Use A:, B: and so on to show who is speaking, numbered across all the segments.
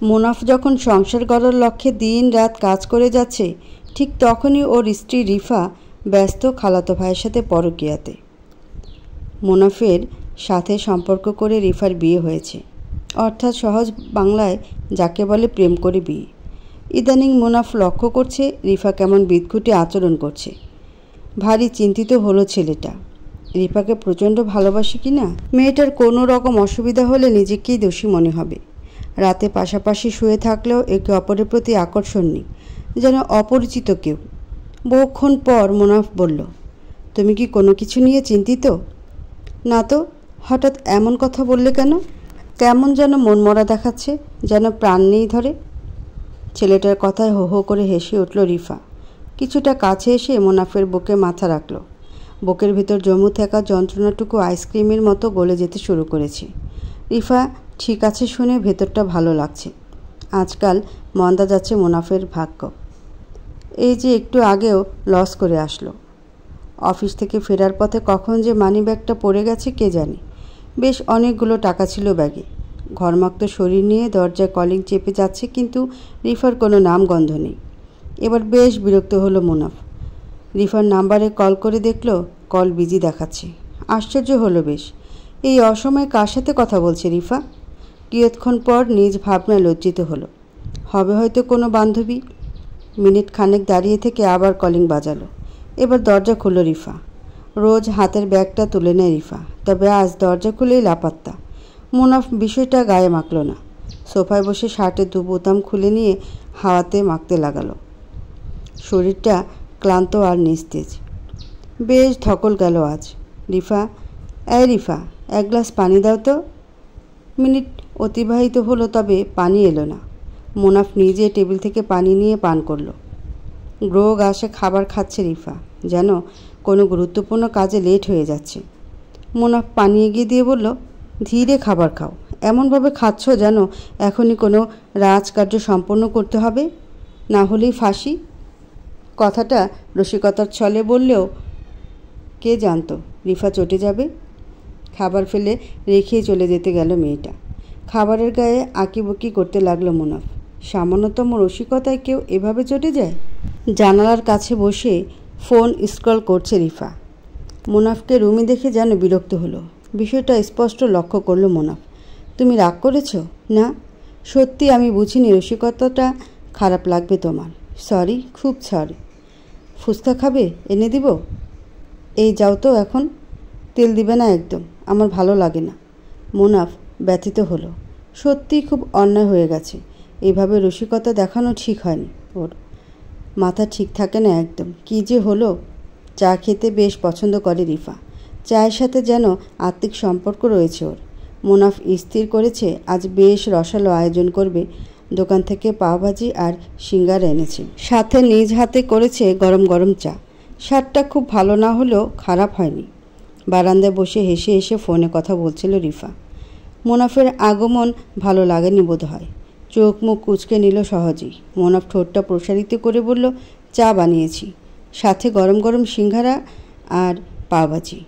A: মুনাফ যখন সংসার গড়ার লক্ষ্যে দিন রাত কাজ করে যাচ্ছে, ঠিক তখনই ওর স্ত্রী রিফা ব্যস্ত খালাতো ভাইয়ের সাথে পরকীয়াতে। মুনাফের সাথে সম্পর্ক করে রিফার বিয়ে হয়েছে, অর্থাৎ সহজ বাংলায় যাকে বলে প্রেম করে বিয়ে। ইদানিং মুনাফ লক্ষ্য করছে রিফা কেমন বিদঘুটে আচরণ করছে। ভারী চিন্তিত হলো ছেলেটা, রিফাকে প্রচণ্ড ভালোবাসে কি না। মেয়েটার কোনো রকম অসুবিধা হলে নিজেকেই দোষী মনে হবে। রাতে পাশাপাশি শুয়ে থাকলেও একে অপরের প্রতি আকর্ষণ নেই, যেন অপরিচিত কেউ। বহুক্ষণ পর মুনাফ বলল, তুমি কি কোনো কিছু নিয়ে চিন্তিত? না তো, হঠাৎ এমন কথা বললে কেন? কেমন যেন মনমরা দেখাচ্ছে, যেন প্রাণ নেই ধরে। ছেলেটার কথায় হো হো করে হেসে উঠল রিফা। কিছুটা কাছে এসে মুনাফের বুকে মাথা রাখল। বুকের ভিতর জমে থাকা যন্ত্রণাটুকু আইসক্রিমের মতো গলে যেতে শুরু করেছে। রিফা ঠিক আছে শুনে ভেতরটা ভালো লাগছে। আজকাল মন্দা যাচ্ছে মুনাফের ভাগ্য। এই যে একটু আগেও লস করে আসলো। অফিস থেকে ফেরার পথে কখন যে মানি ব্যাগটা পড়ে গেছে কে জানে। বেশ অনেকগুলো টাকা ছিল ব্যাগে। ঘরমাক্ত শরীর নিয়ে দরজায় কলিং চেপে যাচ্ছে, কিন্তু রিফার কোনো নামগন্ধ নেই। এবার বেশ বিরক্ত হলো মুনাফ। রিফার নাম্বারে কল করে দেখল কল বিজি দেখাচ্ছে। আশ্চর্য হলো বেশ, এই অসময়ে কার সাথে কথা বলছে রিফা? কিয়ৎক্ষণ পর নিজ ভাবনায় লজ্জিত হলো। হবে হয়তো কোনো বান্ধবী। মিনিট খানেক দাঁড়িয়ে থেকে আবার কলিং বাজালো। এবার দরজা খুলল রিফা। রোজ হাতের ব্যাগটা তুলে নেয় রিফা, তবে আজ দরজা খুলেই লাপাত্তা। মুনাফ বিষয়টা গায়ে মাখল না। সোফায় বসে শার্টের দু বোতাম খুলে নিয়ে হাওয়াতে মাখতে লাগালো। শরীরটা ক্লান্ত আর নিস্তেজ। বেশ ধকল গেল আজ। রিফা, রিফা, এক গ্লাস পানি দাও তো। মিনিট অতিবাহিত হলো, তবে পানি এলো না। মুনাফ নিজে টেবিল থেকে পানি নিয়ে পান করল। গ্রো গাছে খাবার খাচ্ছে রিফা, যেন কোনো গুরুত্বপূর্ণ কাজে লেট হয়ে যাচ্ছে। মুনাফ পানি এগিয়ে দিয়ে বলল, ধীরে খাবার খাও, এমনভাবে খাচ্ছ যেন এখনই কোনো রাজকার্য সম্পন্ন করতে হবে, না হলেই ফাঁসি। কথাটা রসিকতার ছলে বললেও কে জানতো রিফা চটে যাবে। খাবার ফেলে রেখেই চলে যেতে গেল মেয়েটা। খাবারের গায়ে আঁকিবুকি করতে লাগলো মুনাফ। সামান্যতম রসিকতায় কেউ এভাবে চটে যায়? জানালার কাছে বসে ফোন স্ক্রল করছে রিফা। মুনাফকে রুমে দেখে যেন বিরক্ত হলো। বিষয়টা স্পষ্ট লক্ষ্য করলো মুনাফ। তুমি রাগ করেছ? না, সত্যি আমি বুঝিনি রসিকতাটা খারাপ লাগবে তোমার। সরি, খুব সরি। ফুচকা খাবে? এনে দিব? এই যাও তো এখন। তেল দিবে না একদম, আমার ভালো লাগে না। মুনাফ ব্যথিত হলো। সত্যিই খুব অন্যায় হয়ে গেছে। এভাবে রসিকতা দেখানো ঠিক হয়নি ওর। মাথা ঠিক থাকে না একদম। কী যে হলো। চা খেতে বেশ পছন্দ করে রিফা। চায়ের সাথে যেন আত্মিক সম্পর্ক রয়েছে ওর। মুনাফ স্থির করেছে আজ বেশ রসালো আয়োজন করবে। দোকান থেকে পাওভাজি আর সিঙ্গারা এনেছে, সাথে নিজ হাতে করেছে গরম গরম চা। স্বাদটা খুব ভালো না হলেও খারাপ হয়নি। বারান্দায় বসে হেসে হেসে ফোনে কথা বলছিল রিফা। মুনাফের আগমন ভালো লাগেনি বোধ হয়। চোখ মুখ কুঁচকে নিল সহজেই। মুনাফ ঠোঁটটা প্রসারিত করে বলল, চা বানিয়েছি, সাথে গরম গরম সিঙ্গারা আর পাওভাজি।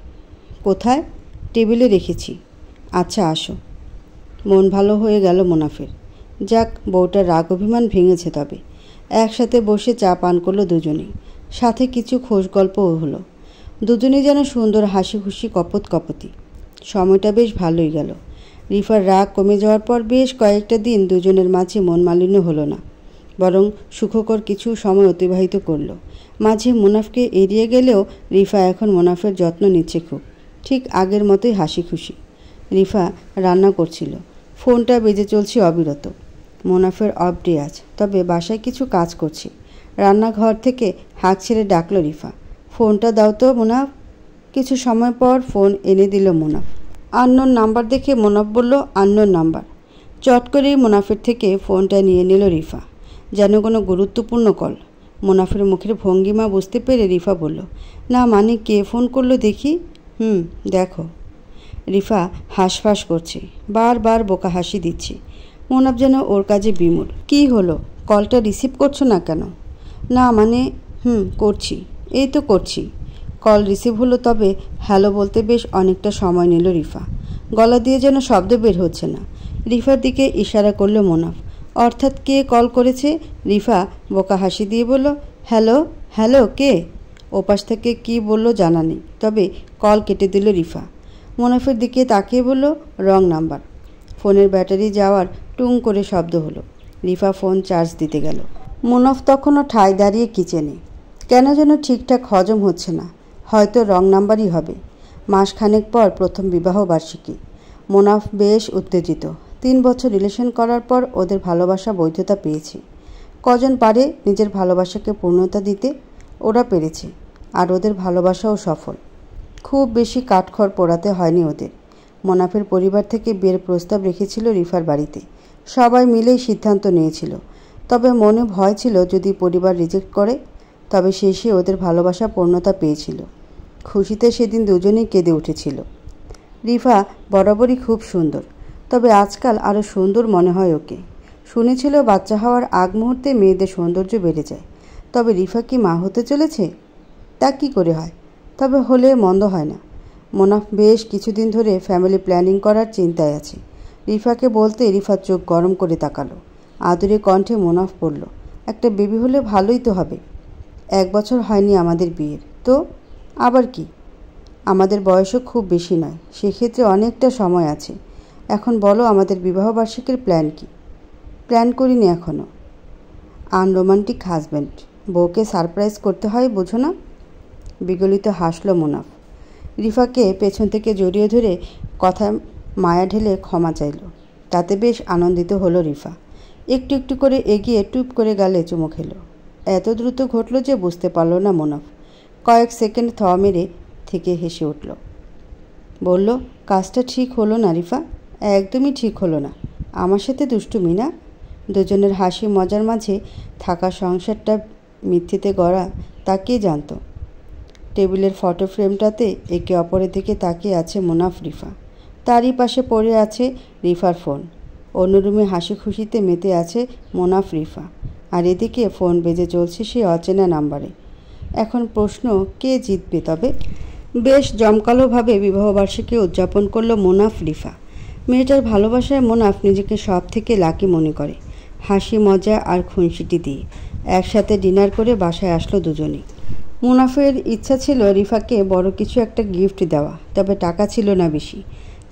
A: কোথায়? টেবিলে রেখেছি। আচ্ছা আসো। মন ভালো হয়ে গেল মুনাফের। যাক, বউটার রাগ অভিমান ভেঙেছে। তবে একসাথে বসে চা পান করলো দুজনেই, সাথে কিছু খোশ গল্পও হলো। দুজনেই যেন সুন্দর হাসি খুশি কপত কপতি। সময়টা বেশ ভালোই গেল। রিফার রাগ কমে যাওয়ার পর বেশ কয়েকটা দিন দুজনের মাঝে মন মালিন্য হলো না, বরং সুখকর কিছু সময় অতিবাহিত করলো। মাঝে মুনাফকে এড়িয়ে গেলেও রিফা এখন মুনাফের যত্ন নিচ্ছে খুব, ঠিক আগের মতোই হাসি খুশি। রিফা রান্না করছিল। ফোনটা বেজে চলছে অবিরত। মুনাফের অফ ডে আজ, তবে বাসায় কিছু কাজ করছে। রান্নাঘর থেকে হাঁক ছেড়ে ডাকলো রিফা, ফোনটা দাও তো মুনাফ। কিছু সময় পর ফোন এনে দিল মুনাফ। আননোন নাম্বার দেখে মুনাফ বলল, আননোন নাম্বার। চট করেই মুনাফের থেকে ফোনটা নিয়ে নিল রিফা, যেন কোনো গুরুত্বপূর্ণ কল। মুনাফের মুখের ভঙ্গিমা বুঝতে পেরে রিফা বলল, না মানে কে ফোন করলো দেখি। দেখো। রিফা হাঁসফাঁস করছে, বারবার বোকা হাসি দিচ্ছে। মুনাফ যেন ওর কাজে বিমূঢ়। কী হলো, কলটা রিসিভ করছো না কেন? না মানে করছি, এই তো করছি। কল রিসিভ হলো, তবে হ্যালো বলতে বেশ অনেকটা সময় নিল রিফা। গলা দিয়ে যেন শব্দ বের হচ্ছে না। রিফার দিকে ইশারা করলো মুনাফ। অর্থাৎ কে কল করেছে? রিফা বোকা হাসি দিয়ে বলল, হ্যালো হ্যালো, কে? ওপাশ থেকে কি বলল জানা নেই, তবে কল কেটে দিল রিফা। মুনাফের দিকে তাকিয়ে বলল, রং নাম্বার। ফোনের ব্যাটারি যাওয়ার টুং করে শব্দ হলো। রিফা ফোন চার্জ দিতে গেল। মুনাফ তখনও ঠায় দাঁড়িয়ে কিচেনে। কেন যেন ঠিকঠাক হজম হচ্ছে না। হয়তো রং নাম্বারই হবে। মাসখানেক পর প্রথম বিবাহ বার্ষিকী। মুনাফ বেশ উত্তেজিত। 3 বছর রিলেশন করার পর ওদের ভালোবাসা বৈধতা পেয়েছে। কজন পারে নিজের ভালোবাসাকে পূর্ণতা দিতে? ওরা পেরেছে, আর ওদের ভালোবাসাও সফল। খুব বেশি কাঠখড় পোড়াতে হয়নি ওদের। মুনাফের পরিবার থেকে বিয়ের প্রস্তাব রেখেছিল রিফার বাড়িতে। সবাই মিলেই সিদ্ধান্ত নিয়েছিল। তবে মনে ভয় ছিল যদি পরিবার রিজেক্ট করে। তবে শেষে ওদের ভালোবাসা পূর্ণতা পেয়েছিল। খুশিতে সেদিন দুজনেই কেঁদে উঠেছিল। রিফা বরাবরই খুব সুন্দর, তবে আজকাল আরও সুন্দর মনে হয় ওকে। শুনেছিল বাচ্চা হওয়ার আগ মুহূর্তে মেয়েদের সৌন্দর্য বেড়ে যায়। তবে রিফা কি মা হতে চলেছে? তা কী করে হয়? তবে হলে মন্দ হয় না। মুনাফ বেশ কিছুদিন ধরে ফ্যামিলি প্ল্যানিং করার চিন্তায় আছে। রিফাকে বলতে রিফার চোখ গরম করে তাকালো। আদুরে কণ্ঠে মুনাফ বলল, একটা বেবি হলে ভালোই তো হবে। 1 বছর হয়নি আমাদের বিয়ের, তো আবার কি? আমাদের বয়সও খুব বেশি নয়, সেক্ষেত্রে অনেকটা সময় আছে। এখন বলো আমাদের বিবাহবার্ষিকীর প্ল্যান কি? প্ল্যান করিনি এখনও। আনরোমান্টিক হাজব্যান্ড, বউকে সারপ্রাইজ করতে হয়, বোঝো না? বিগলিত হাসল মুনাফ। রিফাকে পেছন থেকে জড়িয়ে ধরে কথায় মায়া ঢেলে ক্ষমা চাইল। তাতে বেশ আনন্দিত হলো রিফা। একটু একটু করে এগিয়ে টুপ করে গালে চুমু খেল। এত দ্রুত ঘটল যে বুঝতে পারল না মুনাফ। কয়েক সেকেন্ড থ মেরে থেকে হেসে উঠল। বলল, কাজটা ঠিক হলো না রিফা, একদমই ঠিক হলো না। আমার সাথে দুষ্টুমি না? দুজনের হাসি মজার মাঝে থাকা সংসারটা মিথ্যেতে গড়া তা কে জানত? টেবিলের ফটো ফ্রেমটাতে একে অপরের দিকে তাকিয়ে আছে মুনাফ রিফা। তারই পাশে পড়ে আছে রিফার ফোন। অন্য রুমে হাসি খুশিতে মেতে আছে মুনাফ রিফা। আর এদিকে ফোন বেজে চলছে সেই অচেনা নাম্বারে। এখন প্রশ্ন, কে জিতবে তবে? বেশ জমকালোভাবে বিবাহবার্ষিকী উদযাপন করল মুনাফ রিফা। মেয়েটার ভালোবাসায় মুনাফ নিজেকে সব থেকে লাকি মনে করে। হাসি মজা আর খুনসিটি দিয়ে একসাথে ডিনার করে বাসায় আসলো দুজনেই। মুনাফের ইচ্ছা ছিল রিফাকে বড় কিছু একটা গিফট দেওয়া, তবে টাকা ছিল না বেশি।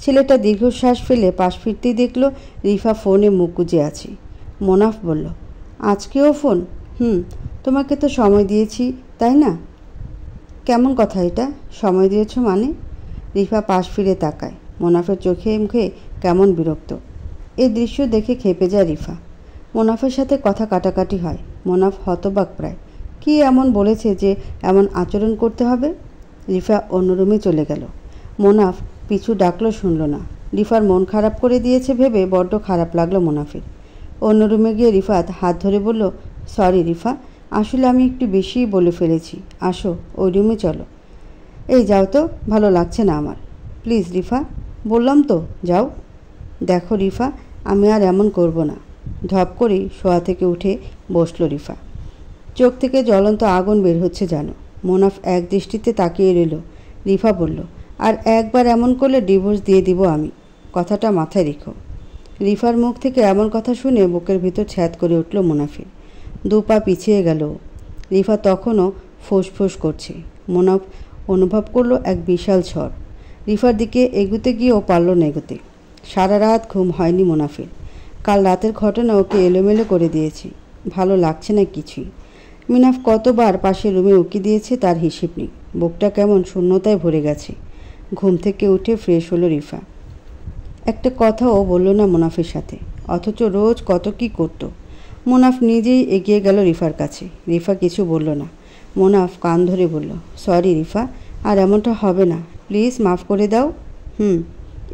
A: ছেলেটা দীর্ঘশ্বাস ফেলে পাশ ফিরতেই দেখল রিফা ফোনে মুখ গুজে আছে। মুনাফ বলল, আজকেও ফোন? তোমাকে তো সময় দিয়েছি, তাই না? কেমন কথা এটা, সময় দিয়েছ মানে? রিফা পাশ ফিরে তাকায়। মুনাফের চোখে মুখে কেমন বিরক্ত। এই দৃশ্য দেখে খেপে যায় রিফা। মুনাফের সাথে কথা কাটাকাটি হয়। মুনাফ হতবাক প্রায়। কি এমন বলেছে যে এমন আচরণ করতে হবে? রিফা অন্য রুমে চলে গেল। মুনাফ পিছু ডাকলো, শুনল না। রিফার মন খারাপ করে দিয়েছে ভেবে বড্ড খারাপ লাগলো মুনাফের। অন্য রুমে গিয়ে রিফাত হাত ধরে বলল, সরি রিফা, আসলে আমি একটু বেশিই বলে ফেলেছি। আসো ওই রুমে চলো। এই যাও তো, ভালো লাগছে না আমার। প্লিজ রিফা, বললাম তো, যাও। দেখো রিফা, আমি আর এমন করব না। ধপ করেই শোয়া থেকে উঠে বসল রিফা। চোখ থেকে জ্বলন্ত আগুন বের হচ্ছে যেন। মুনাফ এক দৃষ্টিতে তাকিয়ে রইল। রিফা বলল, আর একবার এমন করলে ডিভোর্স দিয়ে দিব আমি, কথাটা মাথায় রেখো। রিফার মুখ থেকে এমন কথা শুনে বুকের ভিতর ছ্যাদ করে উঠল মুনাফের। 2 পা পিছিয়ে গেল। রিফা তখনও ফোঁস করছে। মুনাফ অনুভব করল এক বিশাল ঝড়। রিফার দিকে এগুতে গিয়েও পারল না এগোতে। সারা রাত ঘুম হয়নি মুনাফের। কাল রাতের ঘটনা ওকে এলোমেলো করে দিয়েছে। ভালো লাগছে না কিছুই। মুনাফ কতবার পাশের রুমে উকি দিয়েছে তার হিসেব নেই। বুকটা কেমন শূন্যতায় ভরে গেছে। ঘুম থেকে উঠে ফ্রেশ হলো রিফা। একটা কথাও বলল না মুনাফের সাথে, অথচ রোজ কত কি করত। মুনাফ নিজেই এগিয়ে গেল রিফার কাছে। রিফা কিছু বলল না। মুনাফ কান ধরে বলল, সরি রিফা, আর এমনটা হবে না, প্লিজ মাফ করে দাও।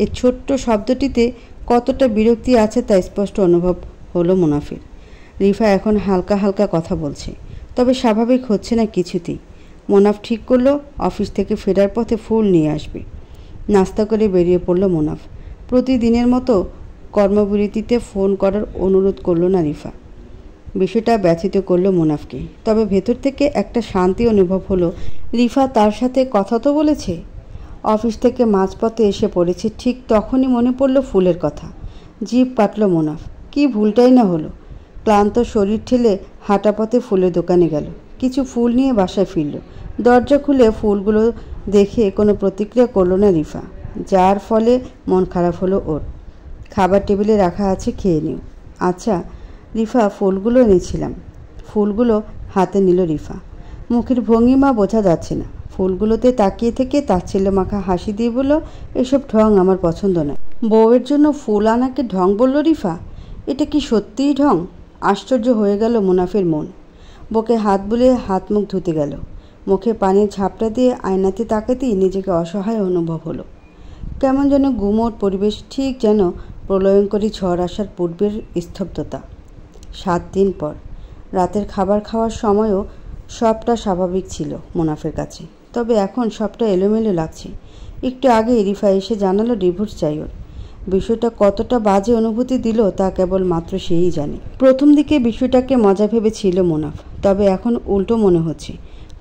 A: এই ছোট্ট শব্দটিতে কতটা বিরক্তি আছে তা স্পষ্ট অনুভব হলো মুনাফের। রিফা এখন হালকা হালকা কথা বলছে, তবে স্বাভাবিক হচ্ছে না কিছুতেই। মুনাফ ঠিক করলো অফিস থেকে ফেরার পথে ফুল নিয়ে আসবে। নাস্তা করে বেরিয়ে পড়ল মুনাফ। প্রতিদিনের মতো কর্মবিরতিতে ফোন করার অনুরোধ করল না রিফা। বিষয়টা ব্যথিত করল মুনাফকে। তবে ভেতর থেকে একটা শান্তি অনুভব হলো। রিফা তার সাথে কথা তো বলেছে। অফিস থেকে মাঝপথে এসে পড়েছে, ঠিক তখনই মনে পড়ল ফুলের কথা। জিভ কাটল মুনাফ। কি ভুলটাই না হলো। ক্লান্ত শরীর ঠেলে হাঁটা পথে ফুলের দোকানে গেল। কিছু ফুল নিয়ে বাসায় ফিরল। দরজা খুলে ফুলগুলো দেখে কোনো প্রতিক্রিয়া করলো না রিফা, যার ফলে মন খারাপ হলো ওর। খাবার টেবিলে রাখা আছে, খেয়ে নিও। আচ্ছা। রিফা ফুলগুলো এনেছিলাম। ফুলগুলো হাতে নিল রিফা। মুখের ভঙ্গিমা বোঝা যাচ্ছে না। ফুলগুলোতে তাকিয়ে থেকে তাচ্ছিল্য মাখা হাসি দিয়ে বলল, এসব ঢং আমার পছন্দ নয়। বউয়ের জন্য ফুল আনাকে ঢং বলল রিফা? এটা কি সত্যিই ঢং? আশ্চর্য হয়ে গেল মুনাফের মন। বুকে হাত বুলিয়ে হাত মুখ ধুতে গেল। মুখে পানির ঝাপটা দিয়ে আয়নাতে তাকাতেই নিজেকে অসহায় অনুভব হলো। কেমন যেন গুমোট পরিবেশ, ঠিক যেন প্রলয়ঙ্করী ঝড় আসার পূর্বের স্তব্ধতা। 7 দিন পর রাতের খাবার খাওয়ার সময়ও সবটা স্বাভাবিক ছিল মুনাফের কাছে, তবে এখন সবটা এলোমেলো লাগছে। একটু আগে রিফা এসে জানালো ডিভোর্স চাই ওর। বিষয়টা কতটা বাজে অনুভূতি দিল তা কেবল মাত্র সেই জানে। প্রথম দিকে বিষয়টাকে মজা ভেবেছিল মুনাফ, তবে এখন উল্টো মনে হচ্ছে।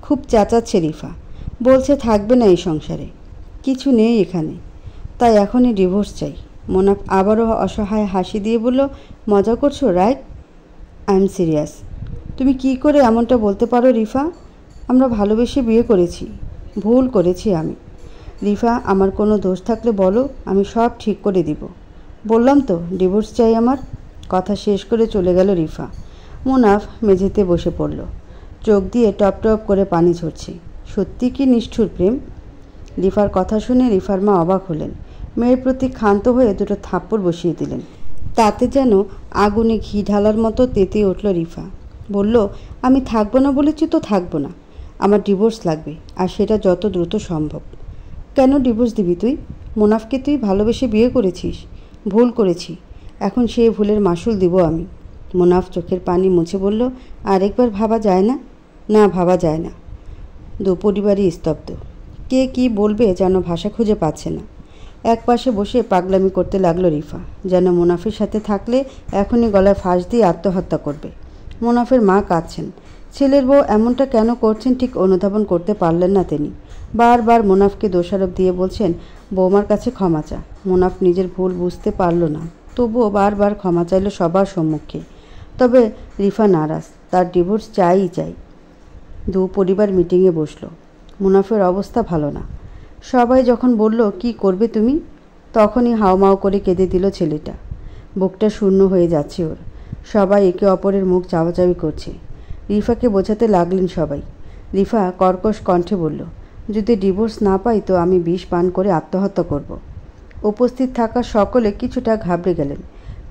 A: খুব চেঁচাচ্ছে রিফা, বলছে থাকবে না এই সংসারে, কিছু নেই এখানে, তাই এখনই ডিভোর্স চাই। মুনাফ আবারও অসহায় হাসি দিয়ে বলল, মজা করছো রাইট? I am serious. তুমি কি করে এমনটা বলতে পারো রিফা? আমরা ভালোবেসে বিয়ে করেছি। ভুল করেছি আমি। রিফা, আমার কোনো দোষ থাকলে বলো, আমি সব ঠিক করে দিব। বললাম তো ডিভোর্স চাই আমার। কথা শেষ করে চলে গেল রিফা। মুনাফ মেঝেতে বসে পড়ল। চোখ দিয়ে টপ টপ করে পানি ঝরছে। সত্যি কি নিষ্ঠুর প্রেম! রিফার কথা শুনে রিফার মা অবাক হলেন। মেয়ের প্রতি ক্ষান্ত হয়ে দুটো থাপ্পড় বসিয়ে দিলেন। তাতে যেন আগুনে ঘি ঢালার মতো তেতে উঠল রিফা। বলল, আমি থাকবো না বলেছি তো থাকবো না। আমার ডিভোর্স লাগবে, আর সেটা যত দ্রুত সম্ভব। কেন ডিভোর্স দিবি তুই? মুনাফকে তুই ভালোবেসে বিয়ে করেছিস। ভুল করেছি, এখন সেই ভুলের মাসুল দিব আমি। মুনাফ চোখের পানি মুছে বলল, আরেকবার ভাবা যায় না? না, ভাবা যায় না। দুপরিবারই স্তব্ধ। কে কি বলবে যেন ভাষা খুঁজে পাচ্ছে না। এক পাশে বসে পাগলামি করতে লাগলো রিফা, যেন মুনাফের সাথে থাকলে এখনই গলায় ফাঁস দিয়ে আত্মহত্যা করবে। মুনাফের মা কাঁদছেন। ছেলের বউ এমনটা কেন করছেন ঠিক অনুধাবন করতে পারলেন না তিনি। বারবার মুনাফকে দোষারোপ দিয়ে বলছেন, বৌমার কাছে ক্ষমা চা। মুনাফ নিজের ভুল বুঝতে পারল না, তবুও বারবার ক্ষমা চাইল সবার সম্মুখে। তবে রিফা নারাজ, তার ডিভোর্স চাইই চাই। দু পরিবার মিটিংয়ে বসলো। মুনাফের অবস্থা ভালো না। সবাই যখন বলল, কি করবে তুমি, তখনই হাউমাউ করে কেঁদে দিল ছেলেটা। বুকটা শূন্য হয়ে যাচ্ছে ওর। সবাই একে অপরের মুখ চাওয়াচাওয়ি করছে। রিফাকে বোঝাতে লাগলেন সবাই। রিফা কর্কশ কণ্ঠে বলল, যদি ডিভোর্স না পাই তো আমি বিষ পান করে আত্মহত্যা করব। উপস্থিত থাকা সকলে কিছুটা ঘাবড়ে গেলেন,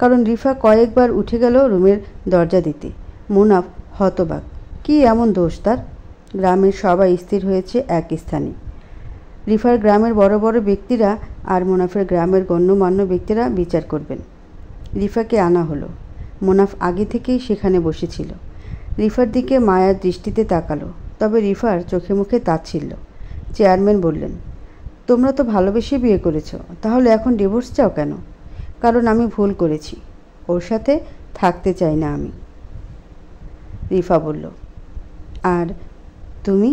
A: কারণ রিফা কয়েকবার উঠে গেল রুমের দরজা দিতে। মুনাফ হতবাক। কি এমন দোষ তার? গ্রামের সবাই স্থির হয়েছে এক স্থানে। রিফার গ্রামের বড় বড় ব্যক্তিরা আর মুনাফের গ্রামের গণ্যমান্য ব্যক্তিরা বিচার করবেন। রিফাকে আনা হলো। মুনাফ আগে থেকেই সেখানে বসেছিল। রিফার দিকে মায়ার দৃষ্টিতে তাকালো, তবে রিফার চোখে মুখে তাচ্ছিল্য। চেয়ারম্যান বললেন, তোমরা তো ভালোবেসে বিয়ে করেছো, তাহলে এখন ডিভোর্স চাও কেন? কারণ আমি ভুল করেছি, ওর সাথে থাকতে চাই না আমি। রিফা বলল, আর তুমি?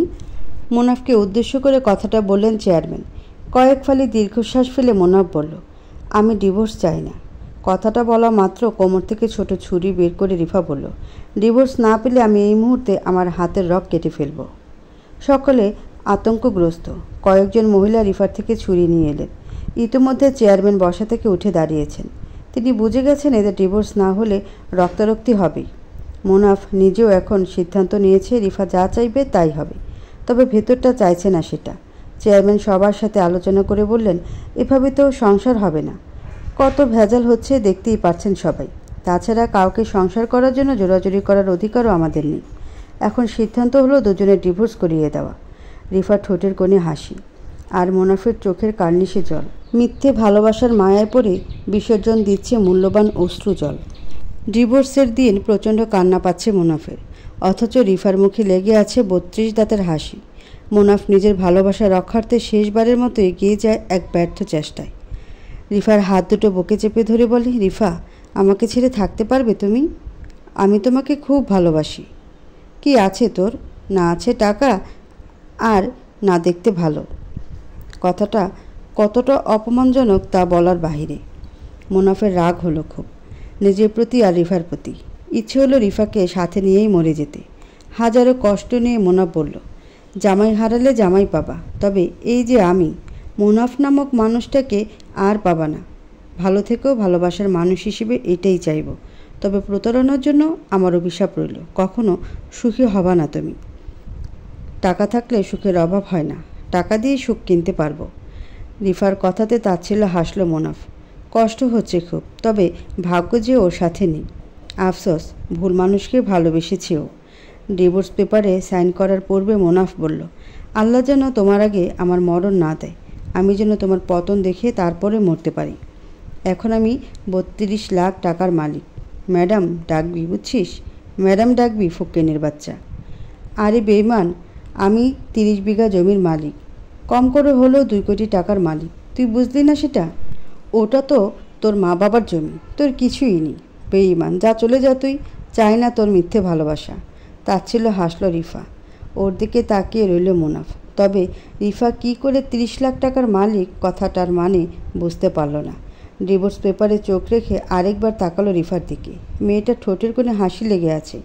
A: মুনাফকে উদ্দেশ্য করে কথাটা বললেন চেয়ারম্যান। কয়েক ফালি দীর্ঘশ্বাস ফেলে মুনাফ বলল, আমি ডিভোর্স চাই না। কথাটা বলা মাত্র কোমর থেকে ছোট ছুরি বের করে রিফা বলল, ডিভোর্স না পেলে আমি এই মুহূর্তে আমার হাতের রগ কেটে ফেলব। সকলে আতঙ্কগ্রস্ত। কয়েকজন মহিলা রিফার থেকে ছুরি নিয়ে এলেন। ইতিমধ্যে চেয়ারম্যান বসা থেকে উঠে দাঁড়িয়েছেন। তিনি বুঝে গেছেন এদের ডিভোর্স না হলে রক্তারক্তি হবেই। মুনাফ নিজেও এখন সিদ্ধান্ত নিয়েছে রিফা যা চাইবে তাই হবে, তবে ভেতরটা চাইছে না সেটা। চেয়ারম্যান সবার সাথে আলোচনা করে বললেন, এভাবে তো সংসার হবে না। কত ভেজাল হচ্ছে দেখতেই পাচ্ছেন সবাই। তাছাড়া কাউকে সংসার করার জন্য জোরাজুরি করার অধিকারও আমাদের নেই। এখন সিদ্ধান্ত হলো দুজনের ডিভোর্স করিয়ে দেওয়া। রিফার ঠোঁটের কোণে হাসি, আর মুনাফের চোখের কার্নিশে জল। মিথ্যে ভালোবাসার মায়ায় পড়ে বিসর্জন দিচ্ছে মূল্যবান অশ্রু জল। ডিভোর্সের দিন প্রচণ্ড কান্না পাচ্ছে মুনাফের, অথচ রিফার মুখে লেগে আছে 32 দাঁতের হাসি। মুনাফ নিজের ভালোবাসা রক্ষার্থে শেষবারের মতো এগিয়ে যায় এক ব্যর্থ চেষ্টায়। রিফার হাত দুটো বুকে চেপে ধরে বলে, রিফা, আমাকে ছেড়ে থাকতে পারবে তুমি? আমি তোমাকে খুব ভালোবাসি। কি আছে তোর? না আছে টাকা, আর না দেখতে ভালো। কথাটা কতটা অপমানজনক তা বলার বাহিরে। মুনাফের রাগ হলো খুব। নিজের প্রতি আর রিফার প্রতি। ইচ্ছে হলো রিফাকে সাথে নিয়েই মরে যেতে। হাজারো কষ্ট নিয়ে মোনাফ বলল, জামাই হারালে জামাই পাবা, তবে এই যে আমি মোনাফ নামক মানুষটাকে আর পাবা না। ভালো থেকেও ভালোবাসার মানুষ হিসেবে এটাই চাইব, তবে প্রতারণার জন্য আমার অভিশাপ রইল, কখনো সুখী হবা না তুমি। টাকা থাকলে সুখের অভাব হয় না, টাকা দিয়ে সুখ কিনতে পারবো। রিফার কথাতে তাচ্ছিল্য হাসল মোনাফ। কষ্ট হচ্ছে খুব, তবে ভাগ্য যে ওর সাথে নেই। আফসোস, ভুল মানুষকে ভালোবেসেছে ও। ডিভোর্স পেপারে সাইন করার পূর্বে মোনাফ বলল, আল্লাহ যেন তোমার আগে আমার মরণ না দেয়, আমি যেন তোমার পতন দেখে তারপরে মরতে পারি। এখন আমি 32 লাখ টাকার মালিক। ম্যাডাম ডাকবি, বুঝছিস? ম্যাডাম ডাকবি, ফকিনের বাচ্চা। আরে বেইমান, আমি 30 বিঘা জমির মালিক, কম করে হলেও 2 কোটি টাকার মালিক। তুই বুঝলি না সেটা? ওটা তো তোর মা বাবার জমি, তোর কিছুই নেই। বেইমান, যা চলে যা তুই, চাই না তোর মিথ্যে ভালোবাসা। তাচ্ছিল্য হাসল রিফা। ওর দিকে তাকিয়ে রইল মোনাফ। তবে রিফা কি করে 30 লাখ টাকার মালিক কথাটার মানে বুঝতে পারল না। ডিভোর্স পেপারে চোখ রেখে আরেকবার তাকালো রিফার দিকে। মেয়েটার ঠোঁটের কোণে হাসি লেগে আছে।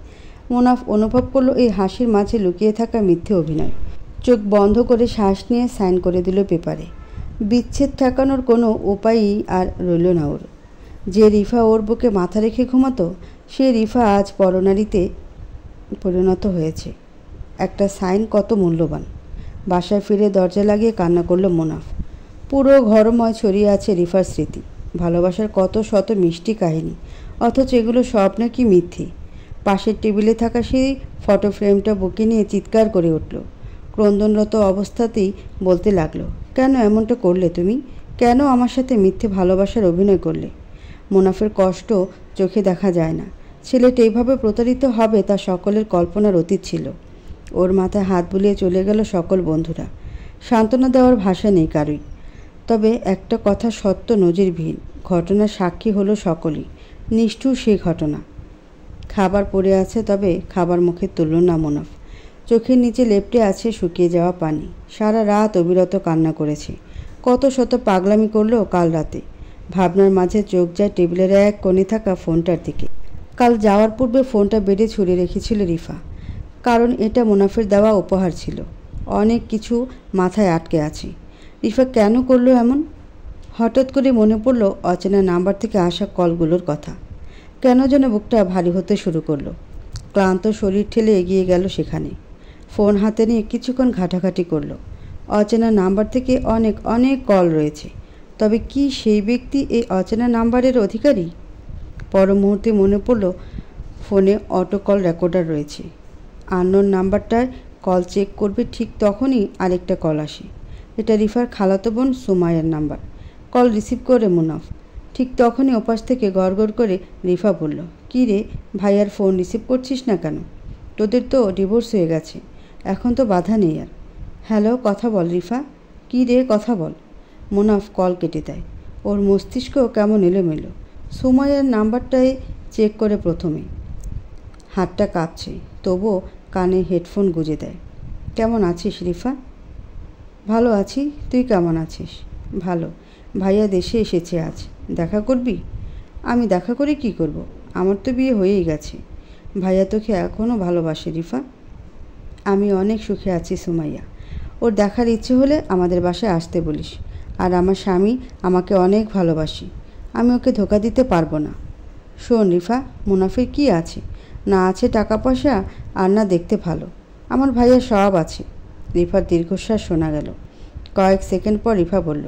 A: মোনাফ অনুভব করলো এই হাসির মাঝে লুকিয়ে থাকা মিথ্যে অভিনয়। চোখ বন্ধ করে শ্বাস নিয়ে সাইন করে দিল পেপারে। বিচ্ছেদ ঠেকানোর কোনো উপায়ই আর রইল না ওর। যে রিফা ওর বুকে মাথা রেখে ঘুমাতো, সে রিফা আজ পরনারীতে পরিণত হয়েছে। একটা সাইন কত মূল্যবান। বাসায় ফিরে দরজা লাগিয়ে কান্না করল মোনাফ। পুরো ঘরময় ছড়িয়ে আছে রিফার স্মৃতি, ভালোবাসার কত শত মিষ্টি কাহিনী, অথচ এগুলো সব নাকি মিথ্যে। পাশের টেবিলে থাকা সেই ফটো ফ্রেমটা বুকে নিয়ে চিৎকার করে উঠল। ক্রন্দনরত অবস্থাতেই বলতে লাগলো, কেন এমনটা করলে তুমি? কেন আমার সাথে মিথ্যে ভালোবাসার অভিনয় করলে? মোনাফের কষ্ট চোখে দেখা যায় না। ছেলেটা এইভাবে প্রতারিত হবে তা সকলের কল্পনার অতীত ছিল। ওর মাথায় হাত বুলিয়ে চলে গেল সকল বন্ধুরা। সান্ত্বনা দেওয়ার ভাষা নেই কারুই। তবে একটা কথা সত্য নজিরবিহীন, ঘটনার সাক্ষী হলো সকলেই। নিষ্ঠুর সেই ঘটনা। খাবার পড়ে আছে, তবে খাবার মুখে তুলল না মোনাফ। চোখের নিচে লেপ্টে আছে শুকিয়ে যাওয়া পানি। সারা রাত অবিরত কান্না করেছে। কত শত পাগলামি করলো কাল রাতে। ভাবনার মাঝে চোখ যায় টেবিলের এক কোণে থাকা ফোনটার দিকে। কাল যাওয়ার পূর্বে ফোনটা বেডে ছড়িয়ে রেখেছিল রিফা, কারণ এটা মোনাফের দেওয়া উপহার ছিল। অনেক কিছু মাথায় আটকে আছে। রিফা কেন করলো এমন? হঠাৎ করে মনে পড়ল অচেনা নাম্বার থেকে আসা কলগুলোর কথা। কেন যেন বুকটা ভারী হতে শুরু করলো। ক্লান্ত শরীর ঠেলে এগিয়ে গেল সেখানে। ফোন হাতে নিয়ে কিছুক্ষণ ঘাটাঘাটি করলো। অচেনা নাম্বার থেকে অনেক অনেক কল রয়েছে, তবে কি সেই ব্যক্তি এই অচেনা নাম্বারের অধিকারী? পর মুহূর্তে মনে পড়ল ফোনে অটো কল রেকর্ডার রয়েছে। আননোন নাম্বারটায় কল চেক করবে ঠিক তখনই আরেকটা কল আসে। এটা রিফার খালাতো বোন সুমাইয়ার নাম্বার। কল রিসিভ করে মুনাফ। ঠিক তখনই ওপাশ থেকে গড়গড় করে রিফা বলল, কী রে ভাইয়ার ফোন রিসিভ করছিস না কেন? তোদের তো ডিভোর্স হয়ে গেছে, এখন তো বাধা নেই আর। হ্যালো, কথা বল রিফা। কী রে, কথা বল। মুনাফ কল কেটে দেয়। ওর মস্তিষ্ক কেমন এলোমেলো। সুমাইয়ার নাম্বারটাই চেক করে প্রথমে। হাতটা কাঁপছে, তবুও কানে হেডফোন গুঁজে দেয়। কেমন আছিস রিফা? ভালো আছি, তুই কেমন আছিস? ভালো। ভাইয়া দেশে এসেছে আজ, দেখা করবি? আমি দেখা করে কি করব? আমার তো বিয়ে হয়েই গেছে। ভাইয়া তোকে এখনও ভালোবাসে রিফা। আমি অনেক সুখে আছি সুমাইয়া। ওর দেখার ইচ্ছে হলে আমাদের বাসায় আসতে বলিস। আর আমার স্বামী আমাকে অনেক ভালোবাসি, আমি ওকে ধোকা দিতে পারবো না। শোন রিফা, মুনাফের কি আছে? না আছে টাকা পয়সা, আর না দেখতে ভালো। আমার ভাইয়া সব আছে। রিফার দীর্ঘশ্বাস শোনা গেল। কয়েক সেকেন্ড পর রিফা বলল,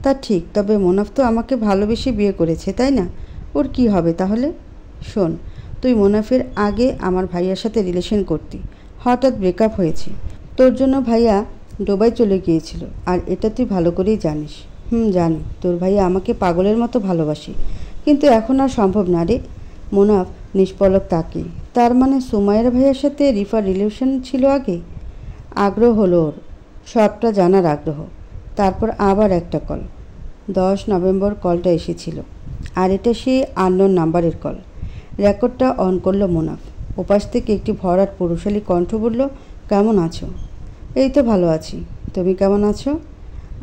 A: তা ঠিক, তবে মুনাফ তো আমাকে ভালোবেসে বিয়ে করেছে, তাই না? ওর কি হবে তাহলে? শোন, তুই মুনাফের আগে আমার ভাইয়ার সাথে রিলেশন করতি, হঠাৎ ব্রেকআপ হয়েছে। তোর জন্য ভাইয়া দুবাই চলে গিয়েছিল, আর এটা তুই ভালো করেই জানিস। জানি তোর ভাইয়া আমাকে পাগলের মতো ভালোবাসে, কিন্তু এখন আর সম্ভব না রে। মুনাফ নিষ্পলক তাকে। তার মানে সুমাইয়ার ভাইয়ার সাথে রিফার রিলেশন ছিল আগে? আগ্রহ হলো ওর, সবটা জানার আগ্রহ। তারপর আবার একটা কল। 10 নভেম্বর কলটা এসেছিল, আর এটা সেই আননোন নাম্বারের কল। রেকর্ডটা অন করলো মুনাফ। ওপাশ থেকে একটি ভরাট পুরুষালী কণ্ঠ বলল, কেমন আছো? এই তো ভালো আছি, তুমি কেমন আছো?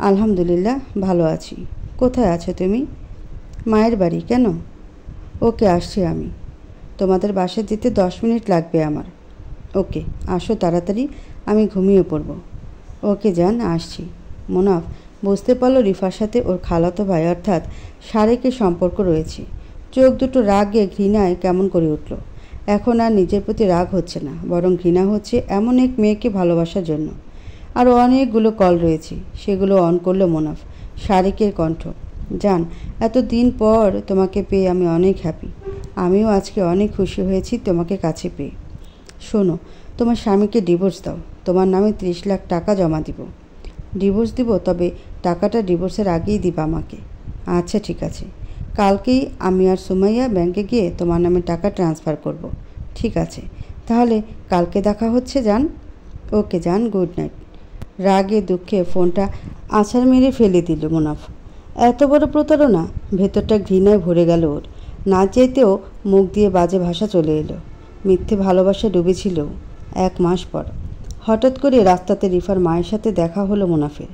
A: আলহামদুলিল্লাহ ভালো আছি। কোথায় আছো তুমি? মায়ের বাড়ি। কেন? ওকে, আসছি আমি। তোমাদের বাসায় যেতে 10 মিনিট লাগবে আমার। ওকে, আসো তাড়াতাড়ি, আমি ঘুমিয়ে পড়ব। ওকে যান, আসছি। মুনাফ বুঝতে পারল রিফার সাথে ওর খালাতো ভাই অর্থাৎ শারেকের সম্পর্ক রয়েছে। চোখ দুটো রাগে ঘৃণায় কেমন করে উঠল। এখন আর নিজের প্রতি রাগ হচ্ছে না, বরং ঘৃণা হচ্ছে এমন এক মেয়েকে ভালোবাসার জন্য। আরও অনেকগুলো কল রয়েছে, সেগুলো অন করল মুনাফ। শারেকের কণ্ঠ। জান, এতদিন পর তোমাকে পেয়ে আমি অনেক হ্যাপি। আমিও আজকে অনেক খুশি হয়েছি তোমাকে কাছে পেয়ে। শোনো, তোমার স্বামীকে ডিভোর্স দাও। তোমার নামে 30 লাখ টাকা জমা দিব। ডিভোর্স দিব? তবে টাকাটা ডিভোর্সের আগেই দিবা আমাকে। আচ্ছা ঠিক আছে, কালকেই আমি আর সুমাইয়া ব্যাংকে গিয়ে তোমার নামে টাকা ট্রান্সফার করব। ঠিক আছে, তাহলে কালকে দেখা হচ্ছে জান। ওকে জান, গুড নাইট। রাগে দুঃখে ফোনটা আছাড় মেরে ফেলে দিল মুনাফ। এত বড় প্রতারণা! ভেতরটা ঘৃণায় ভরে গেল ওর। না চাইতেও মুখ দিয়ে বাজে ভাষা চলে এলো। মিথ্যে ভালোবাসা ডুবেছিল 1 মাস পর। হঠাৎ করে রাস্তাতে রিফার মায়ের সাথে দেখা হলো মুনাফের।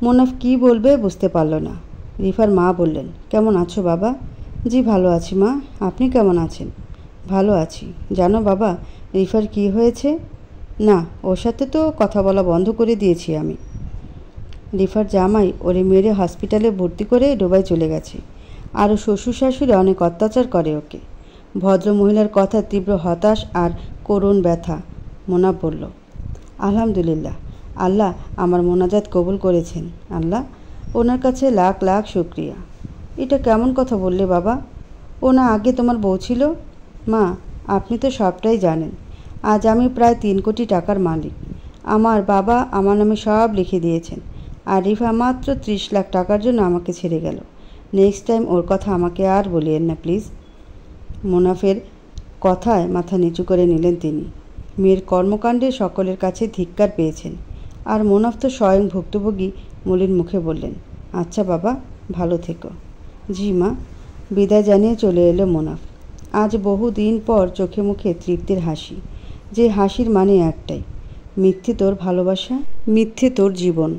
A: মুনাফ কী বলবে বুঝতে পারল না। রিফার মা বললেন, কেমন আছো বাবা? জি ভালো আছি মা, আপনি কেমন আছেন? ভালো আছি। জানো বাবা রিফার কি হয়েছে? না, ওর সাথে তো কথা বলা বন্ধ করে দিয়েছি আমি। রিফার জামাই ওরে মেরে হসপিটালে ভর্তি করে ডুবাই চলে গেছে। আরও শ্বশুর শাশুড়ি অনেক অত্যাচার করে ওকে। ভদ্র মহিলার কথা তীব্র হতাশ আর করুণ ব্যথা। মুনাফ বলল, আলহামদুলিল্লাহ, আল্লাহ আমার মোনাজাত কবুল করেছেন। আল্লাহ, ওনার কাছে লাখ লাখ শুক্রিয়া। এটা কেমন কথা বললে বাবা? ও না আগে তোমার বউ ছিল? মা, আপনি তো সবটাই জানেন। আজ আমি প্রায় 3 কোটি টাকার মালিক। আমার বাবা আমার নামে সব লিখে দিয়েছেন। আর রিফা মাত্র 30 লাখ টাকার জন্য আমাকে ছেড়ে গেল। নেক্সট টাইম ওর কথা আমাকে আর বলিয়েন না প্লিজ। মুনাফের কথায় মাথা নিচু করে নিলেন তিনি। মেয়ের কর্মকাণ্ডে সকলের কাছে ধিক্কার পেয়েছেন। আর মুনাফ তো স্বয়ং ভুক্তভোগী। মলিন মুখে বললেন, আচ্ছা বাবা, ভালো থেকো। জি মা। বিদায় জানিয়ে চলে এলো মুনাফ। আজ বহুদিন পর চোখে মুখে তৃপ্তির হাসি, যে হাসির মানে একটাই, মিথ্যে তোর ভালোবাসা, মিথ্যে তোর জীবন।